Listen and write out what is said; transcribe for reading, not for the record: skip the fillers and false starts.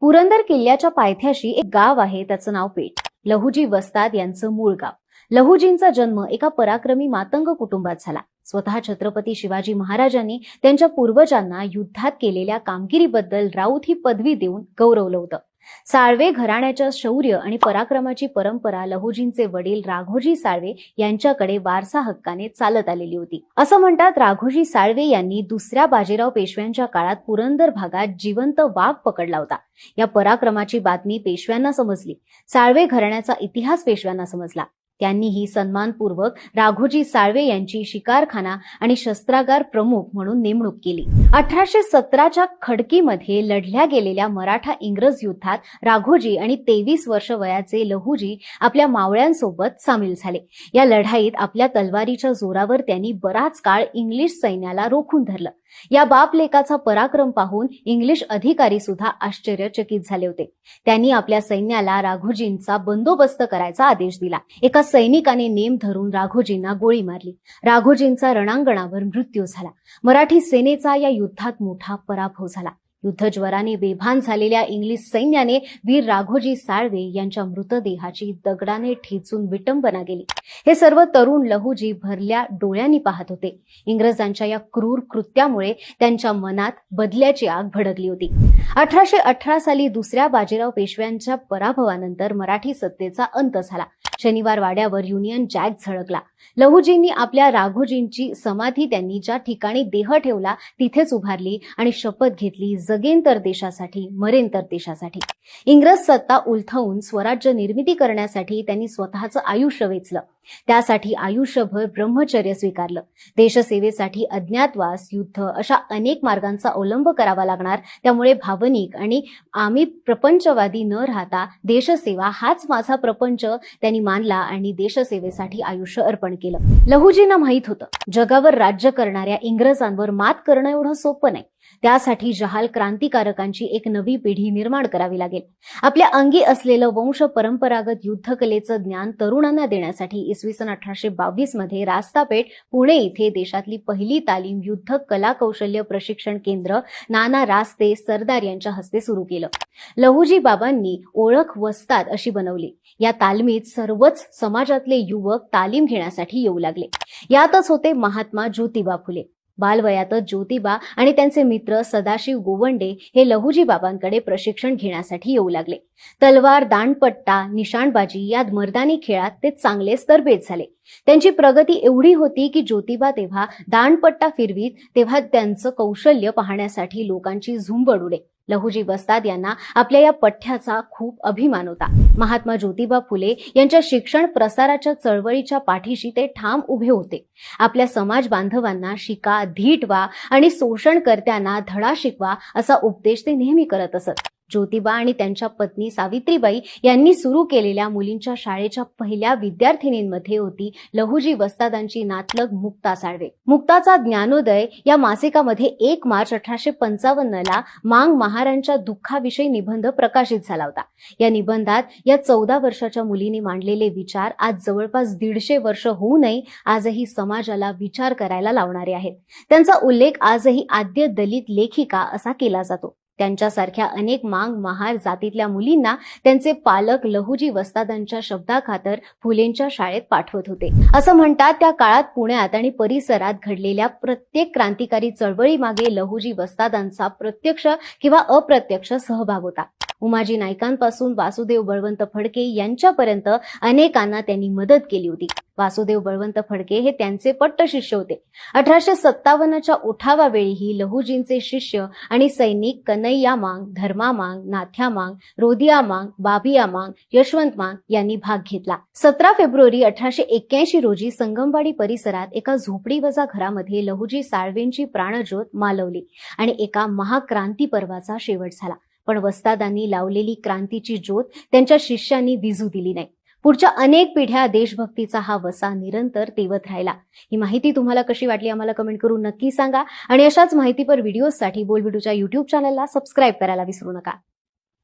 पुरंदर किल्ल्याच्या पायथ्याशी एक गाव आहे, त्याचं नाव पेठ. लहुजी वस्ताद यांचं मूळ गाव. लहुजींचा जन्म एका पराक्रमी मातंग कुटुंबात झाला. स्वतः छत्रपती शिवाजी महाराजांनी त्यांच्या पूर्वजांना युद्धात केलेल्या कामगिरीबद्दल राऊत ही पदवी देऊन गौरवलं होतं. साळवे घराण्याच्या शौर्य आणि पराक्रमाची परंपरा लहुजींचे वडील राघोजी साळवे यांच्याकडे वारसा हक्काने चालत आलेली होती. असं म्हणतात, राघोजी साळवे यांनी दुसऱ्या बाजीराव पेशव्यांच्या काळात पुरंदर भागात जिवंत वाघ पकडला होता. या पराक्रमाची बातमी पेशव्यांना समजली. साळवे घराण्याचा इतिहास पेशव्यांना समजला. त्यांनीही सन्मानपूर्वक राघोजी साळवे यांची शिकारखाना आणि शस्त्रागार प्रमुख म्हणून नेमणूक केली. 1817च्या खडकीमध्ये लढल्या गेलेल्या मराठा इंग्रज युद्धात राघोजी आणि 23 वर्ष वयाचे लहुजी आपल्या मावळ्यांसोबत सामील झाले. या लढाईत आपल्या तलवारीच्या जोरावर त्यांनी बराच काळ इंग्लिश सैन्याला रोखून धरलं. या बाप लेकाचा पराक्रम पाहून इंग्लिश अधिकारी सुद्धा आश्चर्यचकित झाले होते. त्यांनी आपल्या सैन्याला राघोजींचा बंदोबस्त करायचा आदेश दिला. एका सैनिकाने नेम धरून राघोजींना गोळी मारली. राघोजींचा रणांगणावर मृत्यू झाला. मराठी सेनेचा या युद्धात मोठा पराभव झाला. युद्धज्वराने बेभान झालेल्या इंग्लिश सैन्याने वीर राघोजी साळवे यांच्या मृतदेहाची दगडाने ठेचून विटंबना केली. हे सर्व तरुण लहुजी भरल्या डोळ्यांनी पाहत होते. इंग्रजांच्या या क्रूर कृत्यामुळे त्यांच्या मनात बदल्याची आग भडकली होती. 1818 साली दुसऱ्या बाजीराव पेशव्यांच्या पराभवानंतर मराठी सत्तेचा अंत झाला. शनिवार वाड्यावर युनियन जॅक झळकला. लहुजींनी आपल्या राघोजींची समाधी त्यांनी ज्या ठिकाणी देह ठेवला तिथेच उभारली आणि शपथ घेतली, जगेन तर देशासाठी, मरेन तर देशासाठी. इंग्रज सत्ता उलथवून स्वराज्य निर्मिती करण्यासाठी त्यांनी स्वतःचं आयुष्य वेचलं. त्यासाठी आयुष्यभर ब्रह्मचर्य स्वीकारलं. देशसेवेसाठी अज्ञातवास, युद्ध अशा अनेक मार्गांचा अवलंब करावा लागणार. त्यामुळे भावनिक आणि आम्ही प्रपंचवादी न राहता देशसेवा हाच माझा प्रपंच त्यांनी मानला आणि देशसेवेसाठी आयुष्य अर्पण केलं. लहुजींना माहित होतं, जगावर राज्य करणाऱ्या इंग्रजांवर मात करणं एवढं सोपं नाही. त्यासाठी जहाल क्रांतिकारकांची एक नवी पिढी निर्माण करावी लागेल. आपल्या अंगी असलेलं वंश परंपरागत युद्धकलेचं ज्ञान तरुणांना देण्यासाठी इसवी सन 1822 मध्ये रास्तापेठ पुणे इथे देशातली पहिली तालीम युद्ध कला कौशल्य प्रशिक्षण केंद्र नाना रास्ते सरदार यांच्या हस्ते सुरू केलं. लहुजी बाबांनी ओळख वस्ताद अशी बनवली. या तालमीत सर्वच समाजातले युवक तालीम घेण्यासाठी येऊ लागले. यातच होते महात्मा ज्योतिबा फुले. बालवयातच ज्योतिबा आणि त्यांचे मित्र सदाशिव गोवंडे हे लहुजी बाबांकडे प्रशिक्षण घेण्यासाठी येऊ लागले. तलवार, दांडपट्टा, निशाणबाजी या मर्दानी खेळात ते चांगलेच तरबेज झाले. त्यांची प्रगती एवढी होती की ज्योतिबा तेव्हा दांडपट्टा फिरवीत तेव्हा त्यांचं कौशल्य पाहण्यासाठी लोकांची झुंबड उडे. लहुजी वस्ताद यांना आपल्या या पठ्याचा खूप अभिमान होता. महात्मा ज्योतिबा फुले यांच्या शिक्षण प्रसाराच्या चळवळीच्या पाठीशी ते ठाम उभे होते. आपल्या समाज बांधवांना शिका, धीट व्हा आणि शोषणकर्त्यांना धडा शिकवा असा उपदेश ते नेहमी करत असत. ज्योतिबा आणि त्यांच्या पत्नी सावित्रीबाई यांनी सुरू केलेल्या मुलींच्या शाळेच्या पहिल्या विद्यार्थिनींमध्ये होती लहुजी वस्तादांची नातलग मुक्ता साळवे. मुक्ताचा ज्ञानोदय या मासिकामध्ये 1 मार्च 1855 ला मांग महारांच्या दुःखाविषयी निबंध प्रकाशित झाला होता. या निबंधात या 14 वर्षाच्या मुलीने मांडलेले विचार आज जवळपास 150 वर्ष होऊनही आजही समाजाला विचार करायला लावणारे आहेत. त्यांचा उल्लेख आजही आद्य दलित लेखिका असा केला जातो. त्यांच्यासारख्या अनेक मांग महार जातीतल्या मुलींना त्यांचे पालक लहुजी वस्तादांच्या शब्दाखातर फुलेंच्या शाळेत पाठवत होते. असं म्हणतात, त्या काळात पुण्यात आणि परिसरात घडलेल्या प्रत्येक क्रांतिकारी चळवळीमागे लहुजी वस्तादांचा प्रत्यक्ष किंवा अप्रत्यक्ष सहभाग होता. उमाजी नाईकांपासून वासुदेव बळवंत फडके यांच्यापर्यंत अनेकांना त्यांनी मदत केली होती. वासुदेव बळवंत फडके हे त्यांचे पट्ट शिष्य होते. 1857च्या उठावावेळीही लहुजींचे शिष्य आणि सैनिक कन्हैया मांग, धर्मा मांग, नाथ्या मांग, रोदिया मांग, बाबिया मांग, यशवंत मांग यांनी भाग घेतला. 17 फेब्रुवारी 1881 रोजी संगमवाडी परिसरात एका झोपडीवजा घरामध्ये लहुजी साळवेंची प्राणज्योत मालवली आणि एका महाक्रांती पर्वाचा शेवट झाला. पण वस्तादांनी लावलेली क्रांतीची ज्योत त्यांच्या शिष्यांनी विझू दिली नाही. पुढच्या अनेक पिढ्या देशभक्तीचा हा वसा निरंतर तेवत राहिला. ही माहिती तुम्हाला कशी वाटली आम्हाला कमेंट करून नक्की सांगा आणि अशाच माहितीपर व्हिडिओसाठी बोलबिडूच्या YouTube चॅनलला सबस्क्राईब करायला विसरू नका.